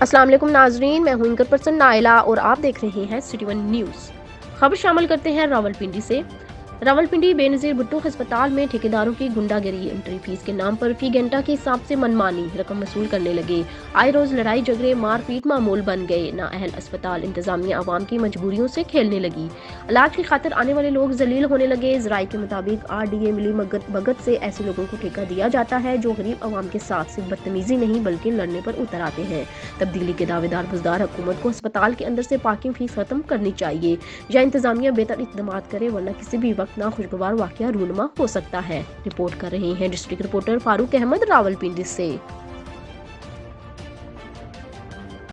السلام علیکم ناظرین، میں ہوں اینکر پرسن نائلہ اور آپ دیکھ رہے ہیں سٹی ون نیوز۔ خبر شامل کرتے ہیں راولپنڈی سے۔ راولپنڈی بے نظیر بھٹو ہسپتال میں ٹھیکیداروں کی گنڈا گری، انٹری فیس کے نام پر فی گھنٹہ کے حساب سے منمانی رقم وصول کرنے لگے۔ آئے روز لڑائی جھگڑے مار پیٹ معمول بن گئے۔ نااہل اسپتال انتظامیہ عوام کی مجبوریوں سے کھیلنے لگی۔ علاج کی خاطر آنے والے لوگ ذلیل ہونے لگے۔ ذرائع کے مطابق RDA ملی بھگت سے ایسے لوگوں کو ٹھیکہ دیا جاتا ہے جو غریب عوام کے ساتھ صرف بدتمیزی نہیں بلکہ لڑنے پر اتر آتے ہیں۔ تبدیلی کے دعوے دار بزدار حکومت کو ہسپتال کے اندر سے پارکنگ فیس ختم کرنی چاہیے یا انتظامیہ بہتر اقدامات کرے، ورنہ کسی بھی وقت ناخوشگوار واقعہ رونما ہو سکتا ہے۔ رپورٹ کر رہے ہیں ڈسٹرکٹ رپورٹر فاروق احمد، راولپنڈی سے۔